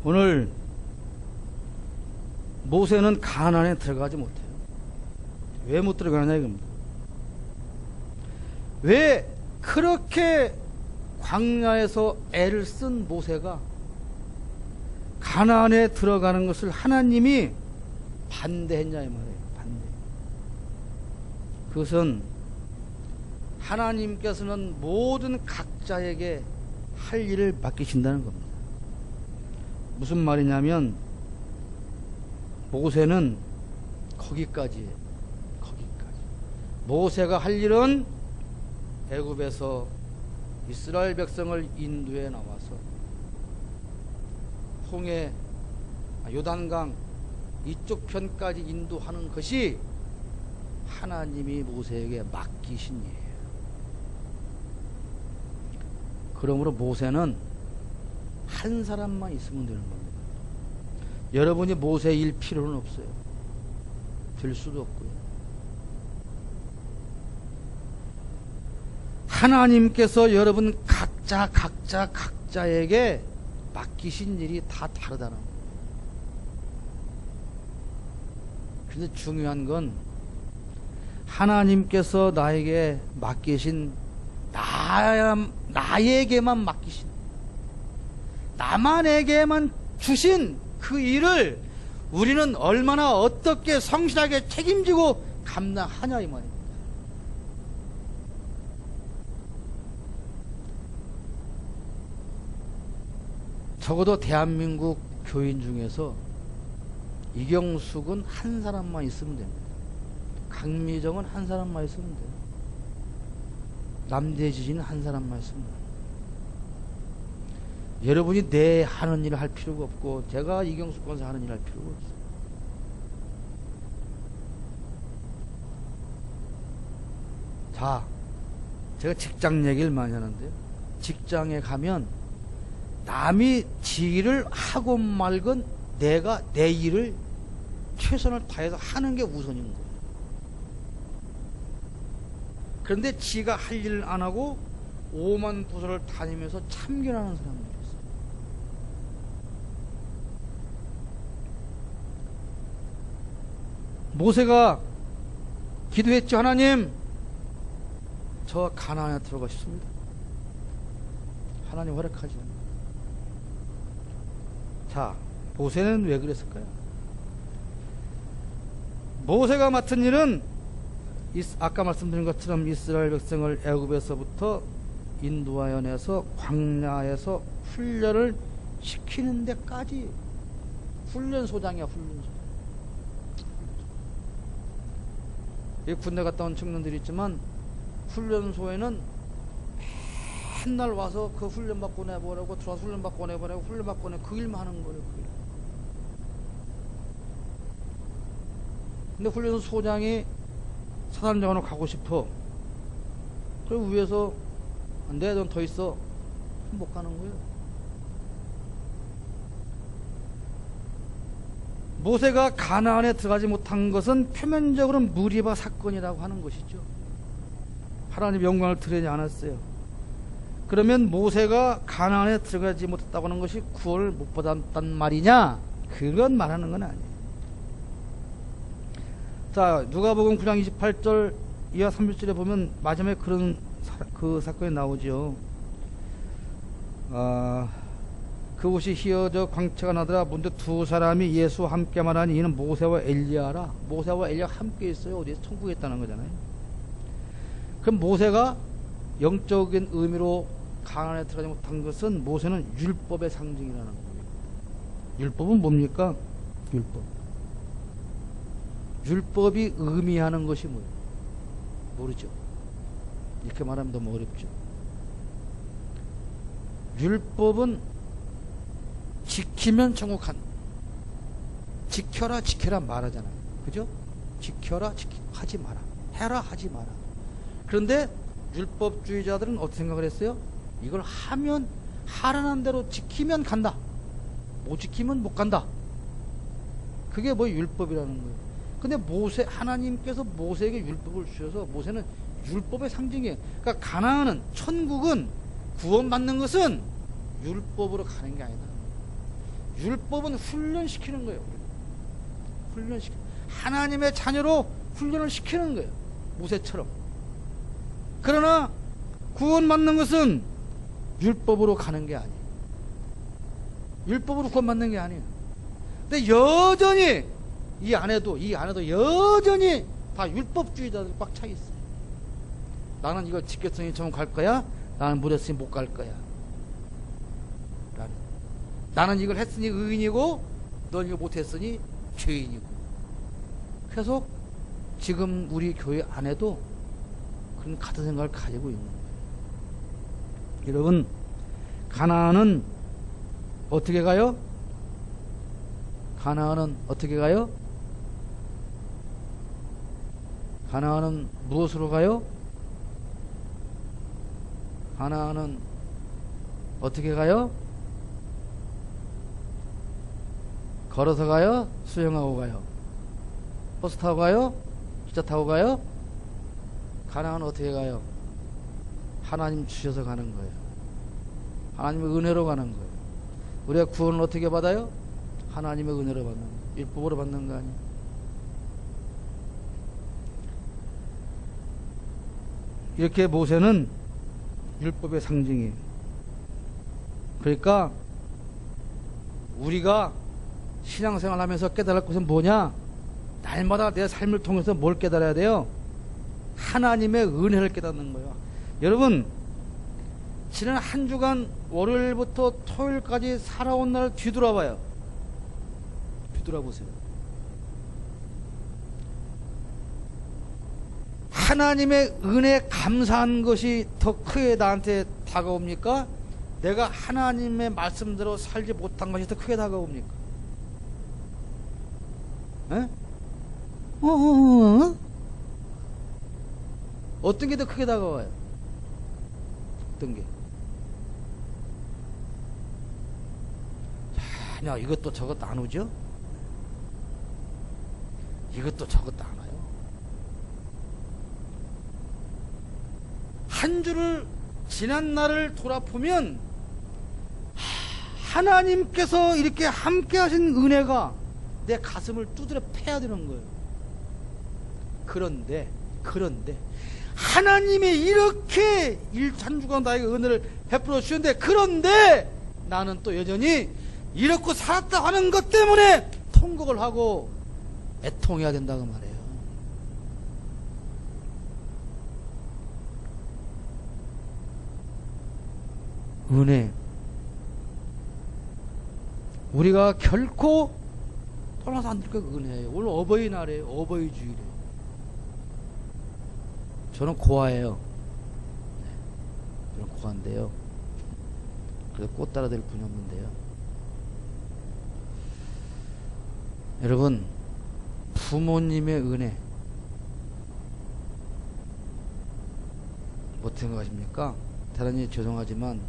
오늘 모세는 가나안에 들어가지 못해요. 왜 못 들어가느냐 이겁니다. 왜 그렇게 광야에서 애를 쓴 모세가 가나안에 들어가는 것을 하나님이 반대했냐 이 말이에요. 반대. 그것은 하나님께서는 모든 각자에게 할 일을 맡기신다는 겁니다. 무슨 말이냐면 모세는 거기까지예요. 거기까지. 모세가 할 일은 애굽에서 이스라엘 백성을 인도해 나와서 홍해, 요단강 이쪽 편까지 인도하는 것이 하나님이 모세에게 맡기신 일이에요. 그러므로 모세는 한 사람만 있으면 되는 겁니다. 여러분이 모세 일 필요는 없어요. 될 수도 없고요. 하나님께서 여러분 각자에게 맡기신 일이 다 다르다는 거예요. 근데 중요한 건 하나님께서 나에게 맡기신 나에게만 맡기신 나만에게만 주신 그 일을 우리는 얼마나 어떻게 성실하게 책임지고 감당하냐 이 말입니다. 적어도 대한민국 교인 중에서 이경숙은 한 사람만 있으면 됩니다. 강미정은 한 사람만 있으면 돼요. 남대진은 한 사람만 있으면 돼요. 여러분이 내 하는 일을 할 필요가 없고 제가 이경숙 권사 하는 일을 할 필요가 없어요. 자, 제가 직장 얘기를 많이 하는데요. 직장에 가면 남이 지 일을 하고 말건 내가 내 일을 최선을 다해서 하는 게 우선인 거예요. 그런데 지가 할 일을 안 하고 오만 부서를 다니면서 참견하는 사람들이 있어요. 모세가 기도했죠. 하나님, 저 가나안에 들어가 싶습니다. 하나님 허락하지 않아요. 자, 모세는 왜 그랬을까요? 모세가 맡은 일은 아까 말씀드린 것처럼 이스라엘 백성을 애굽에서부터 인도하여 내서 광야에서 훈련을 시키는 데까지 훈련소장이야. 훈련소장. 이 군대 갔다 온 청년들이 있지만 훈련소에는 맨날 와서 그 훈련 받고 내보라고 들어와서 훈련 받고 내보라고 훈련 받고 내 그 일만 하는 거예요. 그 일. 근데 훈련소 소장이 사단장으로 가고 싶어. 그리고 위에서 안 돼, 넌 더 있어. 못 가는 거예요. 모세가 가나안에 들어가지 못한 것은 표면적으로는 무리바 사건이라고 하는 것이죠. 하나님 영광을 드리지 않았어요. 그러면 모세가 가나안에 들어가지 못했다고 하는 것이 구원을 못 받았단 말이냐? 그건 말하는 건 아니에요. 자, 누가복음 9장 28절 이하 30절에 보면 마지막에 그런 그 사건이 나오죠. 그곳이 희어져 광채가 나더라. 문득 두 사람이 예수와 함께 말하니 이는 모세와 엘리야라. 모세와 엘리야가 함께 있어요. 어디에서 천국에 있다는 거잖아요. 그럼 모세가 영적인 의미로 가나안에 들어가지 못한 것은 모세는 율법의 상징이라는 거예요. 율법은 뭡니까? 율법. 율법이 의미하는 것이 뭐예요? 모르죠. 이렇게 말하면 너무 어렵죠. 율법은 지키면 천국 간. 지켜라 지켜라 말하잖아요. 그죠? 지켜라 하지 마라. 해라 하지 마라. 그런데 율법주의자들은 어떻게 생각을 했어요? 이걸 하면 하라는 대로 지키면 간다. 못 지키면 못 간다. 그게 뭐 율법이라는 거예요. 근데 하나님께서 모세에게 율법을 주셔서 모세는 율법의 상징이에요. 그러니까 가나안은, 천국은, 구원받는 것은 율법으로 가는 게 아니다. 율법은 훈련시키는 거예요. 하나님의 자녀로 훈련을 시키는 거예요. 모세처럼. 그러나 구원받는 것은 율법으로 가는 게 아니에요. 율법으로 구원받는 게 아니에요. 근데 여전히 이 안에도 여전히 다 율법주의자들 꽉 차 있어요. 나는 이거 지켰으니 좀 갈 거야. 나는 못했으니 못 갈 거야. 나는 이걸 했으니 의인이고 넌 이거 못했으니 죄인이고. 계속 지금 우리 교회 안에도 그런 같은 생각을 가지고 있는 거예요. 여러분, 가나안은 어떻게 가요? 가나안은 어떻게 가요? 가나안은 무엇으로 가요? 가나안은 어떻게 가요? 걸어서 가요? 수영하고 가요? 버스 타고 가요? 기차 타고 가요? 가나안은 어떻게 가요? 하나님 주셔서 가는 거예요. 하나님의 은혜로 가는 거예요. 우리가 구원을 어떻게 받아요? 하나님의 은혜로 받는 거예요. 율법으로 받는 거 아니에요. 이렇게 모세는 율법의 상징이에요. 그러니까 우리가 신앙생활 하면서 깨달을 것은 뭐냐? 날마다 내 삶을 통해서 뭘 깨달아야 돼요? 하나님의 은혜를 깨닫는 거예요. 여러분, 지난 한 주간 월요일부터 토요일까지 살아온 날 뒤돌아봐요. 뒤돌아보세요. 하나님의 은혜에 감사한 것이 더 크게 나한테 다가옵니까? 내가 하나님의 말씀대로 살지 못한 것이 더 크게 다가옵니까? 에? 어떤 게 더 크게 다가와요? 어떤 게? 야, 이것도 저것도 안 오죠? 이것도 저것도 안 와요. 한 주를 지난 날을 돌아보면 하나님께서 이렇게 함께 하신 은혜가 내 가슴을 두드려 패야 되는 거예요. 그런데 하나님이 이렇게 한 주간 나에게 은혜를 베풀어 주셨는데, 그런데 나는 또 여전히 이렇게 살았다 하는 것 때문에 통곡을 하고 애통해야 된다고 말해요. 은혜, 우리가 결코 떠나서 안 될 거 은혜예요. 오늘 어버이날이에요. 어버이주일이에요. 저는 고아예요. 저는 고아인데요. 그래서 꽃 따라 될 분이 없는데요. 여러분, 부모님의 은혜 어떻게 생각하십니까? 대단히 죄송하지만,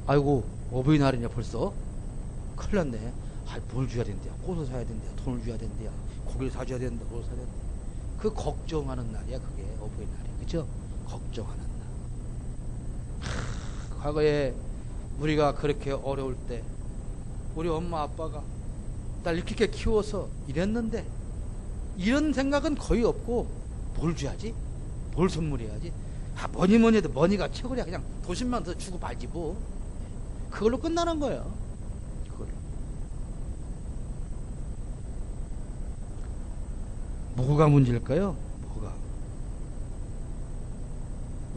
아이고 어버이날이냐 벌써? 큰일 났네. 뭘 줘야 된대요? 꽃을 사야 된대요. 돈을 줘야 된대요. 고기를 사줘야 된다. 뭘 사야 된대요. 그 걱정하는 날이야. 그게 어버이날이. 그죠? 걱정하는 날. 과거에 우리가 그렇게 어려울 때 우리 엄마 아빠가 날 이렇게 키워서 이랬는데, 이런 생각은 거의 없고, 뭘 줘야지? 뭘 선물해야지? 뭐니 해도 머니가 최고야. 그냥 도심만 더 주고 말지 뭐. 그걸로 끝나는 거예요. 그걸로. 뭐가 문제일까요? 뭐가?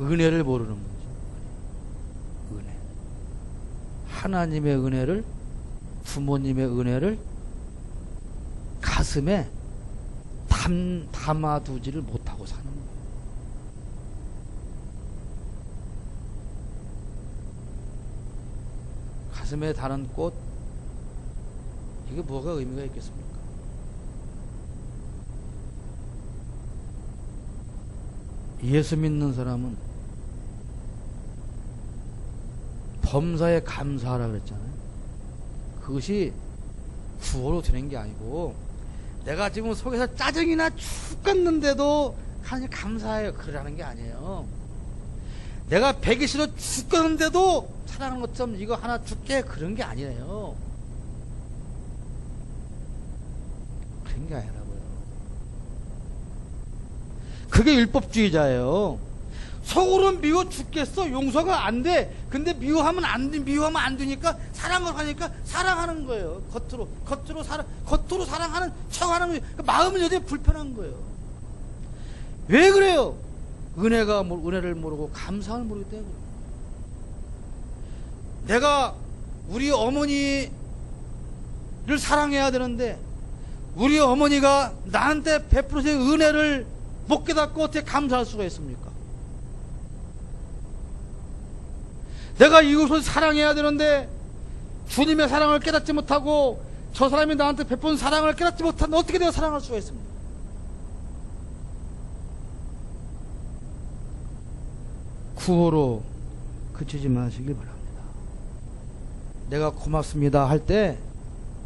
은혜를 모르는 거죠. 은혜. 하나님의 은혜를, 부모님의 은혜를 가슴에 담아두지를 못하고 사는 거예요. 가슴에 다는 꽃, 이게 뭐가 의미가 있겠습니까? 예수 믿는 사람은 범사에 감사하라 그랬잖아요. 그것이 구호로 되는 게 아니고, 내가 지금 속에서 짜증이나 죽겠는데도 하나님 감사해요, 그러라는 게 아니에요. 내가 배기 싫어 죽겠는데도 사랑하는 것처럼 이거 하나 줄게, 그런 게 아니에요. 그런 게 아니라고요. 그게 율법주의자예요. 속으로 미워 죽겠어. 용서가 안 돼. 근데 미워하면 안 돼. 미워하면 안 되니까 사랑을 하니까 사랑하는 거예요. 겉으로 사랑하는 척하는 거예요. 마음은 여전히 불편한 거예요. 왜 그래요? 은혜를 모르고 감사를 모르기 때문에. 내가 우리 어머니를 사랑해야 되는데 우리 어머니가 나한테 베풀어준 은혜를 못 깨닫고 어떻게 감사할 수가 있습니까? 내가 이웃을 사랑해야 되는데 주님의 사랑을 깨닫지 못하고 저 사람이 나한테 베푼 사랑을 깨닫지 못하면 어떻게 내가 사랑할 수가 있습니까? 구호로 그치지 마시길 바랍니다. 내가 고맙습니다 할 때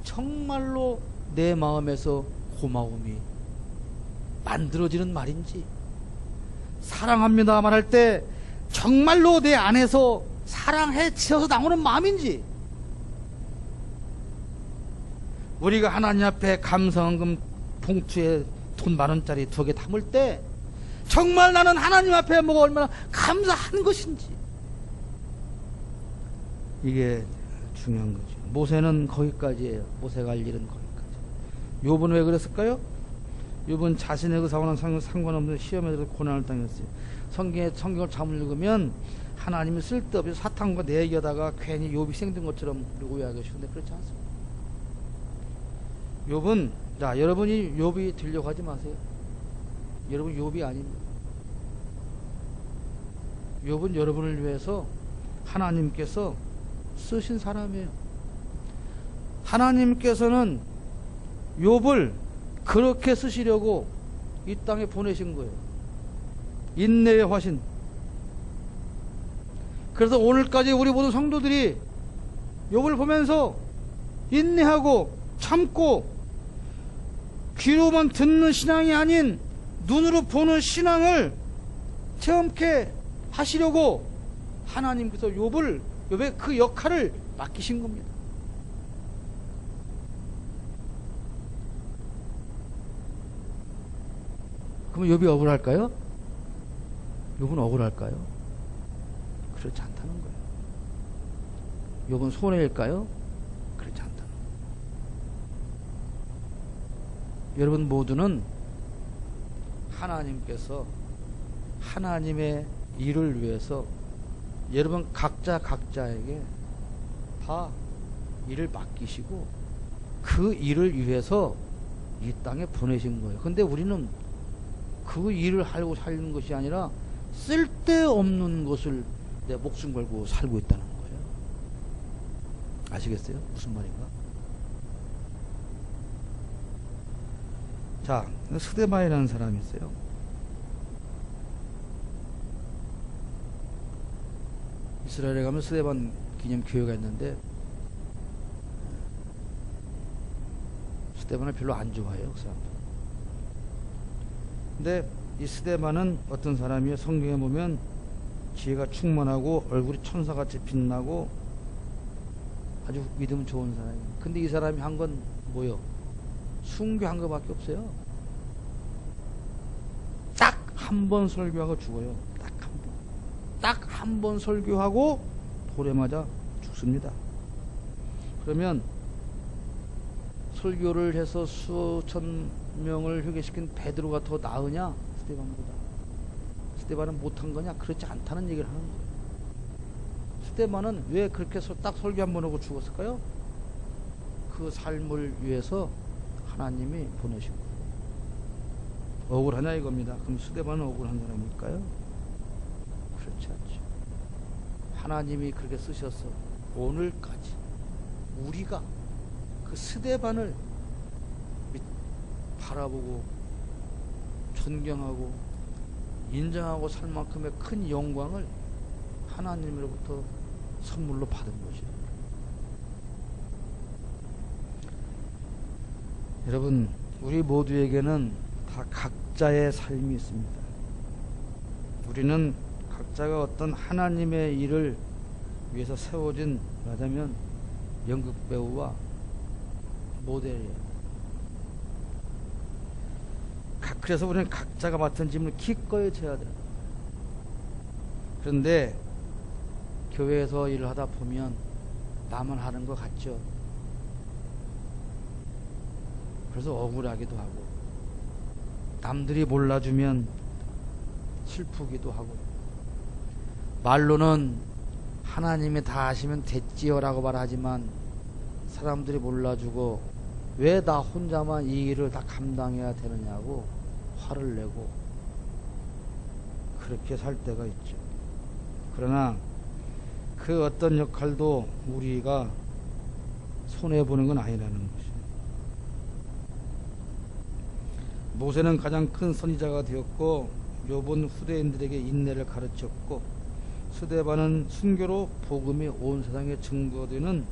정말로 내 마음에서 고마움이 만들어지는 말인지, 사랑합니다 말할 때 정말로 내 안에서 사랑해 지어서 나오는 마음인지, 우리가 하나님 앞에 감사헌금 봉투에 돈 10,000원짜리 2개 담을 때 정말 나는 하나님 앞에 뭐가 얼마나 감사한 것인지, 이게 중요한 거죠. 모세는 거기까지예요. 모세가 할 일은 거기까지. 욥은 왜 그랬을까요? 욥은 자신의 그 사고는 상관없는 시험에 들어서 고난을 당했어요. 성경을 잘못 읽으면 하나님이 쓸데없이 사탄과 내기하다가 괜히 욥이 희생된 것처럼 오해하기 쉬운데 그렇지 않습니다. 욥은, 자, 여러분이 욥이 되려고 하지 마세요. 여러분 욥이 아닙니다. 욥은 여러분을 위해서 하나님께서 쓰신 사람이에요. 하나님께서는 욥을 그렇게 쓰시려고 이 땅에 보내신 거예요. 인내의 화신. 그래서 오늘까지 우리 모든 성도들이 욥을 보면서 인내하고 참고 귀로만 듣는 신앙이 아닌 눈으로 보는 신앙을 체험케 하시려고 하나님께서 욥의 그 역할을 맡기신 겁니다. 그럼 욥이 억울할까요? 욥은 억울할까요? 그렇지 않다는 거예요. 욥은 손해일까요? 그렇지 않다는 거예요. 여러분 모두는 하나님께서 하나님의 일을 위해서 여러분 각자에게 다 일을 맡기시고 그 일을 위해서 이 땅에 보내신 거예요. 근데 우리는 그 일을 하려고 살는 것이 아니라 쓸데없는 것을 내 목숨 걸고 살고 있다는 거예요. 아시겠어요? 무슨 말인가? 자, 스데반이라는 사람이 있어요. 이스라엘에 가면 스데반 기념 교회가 있는데 스데반을 별로 안 좋아해요, 그 사람들. 근데 이 스데반은 어떤 사람이에요? 성경에 보면 지혜가 충만하고 얼굴이 천사같이 빛나고 아주 믿음 좋은 사람이에요. 근데 이 사람이 한 건 뭐요? 순교한 것밖에 없어요. 딱 한 번 설교하고 죽어요. 딱 한 번. 딱 한 번 설교하고 돌에 맞아 죽습니다. 그러면 설교를 해서 수천 명을 회개시킨 베드로가 더 나으냐? 스데반보다. 스데반은 못한 거냐? 그렇지 않다는 얘기를 하는 거예요. 스데반은 왜 그렇게 딱 설교 한 번 하고 죽었을까요? 그 삶을 위해서 하나님이 보내신 거예요. 억울하냐 이겁니다. 그럼 스데반은 억울한 사람일까요? 그렇지 않죠. 하나님이 그렇게 쓰셔서 오늘까지 우리가 그 스데반을 바라보고 존경하고 인정하고 살 만큼의 큰 영광을 하나님으로부터 선물로 받은 것이에요. 여러분, 우리 모두에게는 다 각자의 삶이 있습니다. 우리는 각자가 어떤 하나님의 일을 위해서 세워진, 말하자면 연극 배우와 모델이에요. 그래서 우리는 각자가 맡은 짐을 기꺼이 져야 돼요. 그런데 교회에서 일을 하다 보면 나만 하는 것 같죠. 그래서 억울하기도 하고, 남들이 몰라주면 슬프기도 하고, 말로는 하나님이 다 하시면 됐지요 라고 말하지만 사람들이 몰라주고 왜 나 혼자만 이 일을 다 감당해야 되느냐고 화를 내고 그렇게 살 때가 있죠. 그러나 그 어떤 역할도 우리가 손해보는 건 아니라는 것이죠. 모세는 가장 큰 선지자가 되었고 욥은 후대인들에게 인내를 가르쳤고 스데반은 순교로 복음이 온 세상에 증거되는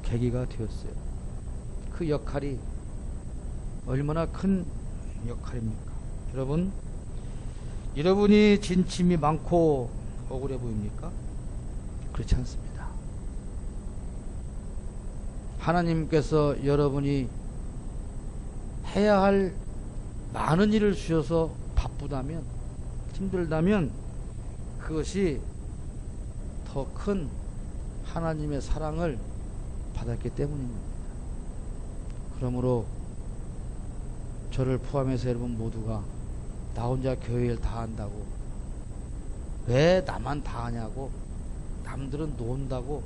계기가 되었어요. 그 역할이 얼마나 큰 역할입니까? 여러분, 여러분이 진침이 많고 억울해 보입니까? 그렇지 않습니다. 하나님께서 여러분이 해야 할 많은 일을 주셔서 바쁘다면, 힘들다면 그것이 더 큰 하나님의 사랑을 받았기 때문입니다. 그러므로 저를 포함해서 여러분 모두가 나 혼자 교회를 다 한다고, 왜 나만 다 하냐고, 남들은 논다고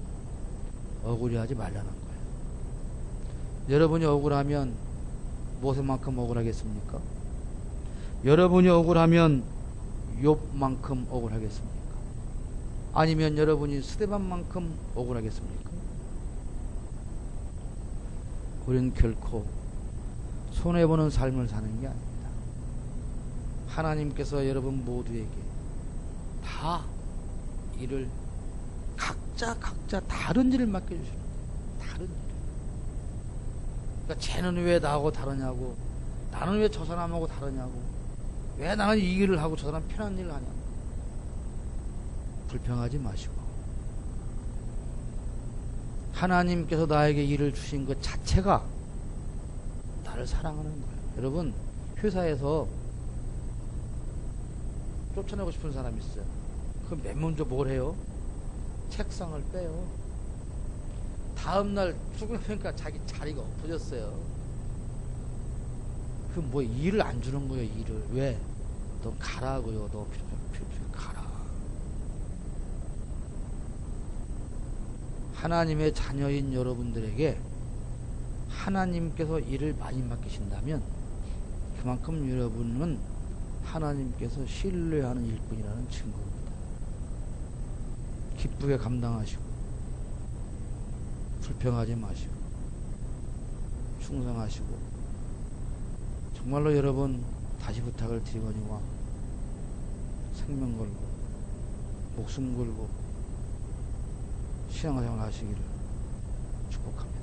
억울해하지 말라는 거예요. 여러분이 억울하면 모세만큼 억울하겠습니까? 여러분이 억울하면 욥만큼 억울하겠습니까? 아니면 여러분이 스데반만큼 억울하겠습니까? 우리는 결코 손해보는 삶을 사는 게 아닙니다. 하나님께서 여러분 모두에게 다 일을 각자 다른 일을 맡겨주시는 거예요. 다른 일. 그러니까 쟤는 왜 나하고 다르냐고, 나는 왜 저 사람하고 다르냐고, 왜 나는 이 일을 하고 저 사람 편한 일을 하냐고 불평하지 마시고, 하나님께서 나에게 일을 주신 것 자체가 나를 사랑하는 거예요. 여러분, 회사에서 쫓아내고 싶은 사람이 있어요. 그럼 맨 먼저 뭘 해요? 책상을 빼요. 다음날 출근해보니까 자기 자리가 엎어졌어요. 그럼 뭐 일을 안 주는 거예요, 일을. 왜? 너 가라고요. 너 필요 가라. 하나님의 자녀인 여러분들에게 하나님께서 일을 많이 맡기신다면 그만큼 여러분은 하나님께서 신뢰하는 일꾼이라는 증거입니다. 기쁘게 감당하시고 불평하지 마시고 충성하시고, 정말로 여러분 다시 부탁을 드리거니와 생명 걸고 목숨 걸고 신앙생활 하시기를 축복합니다.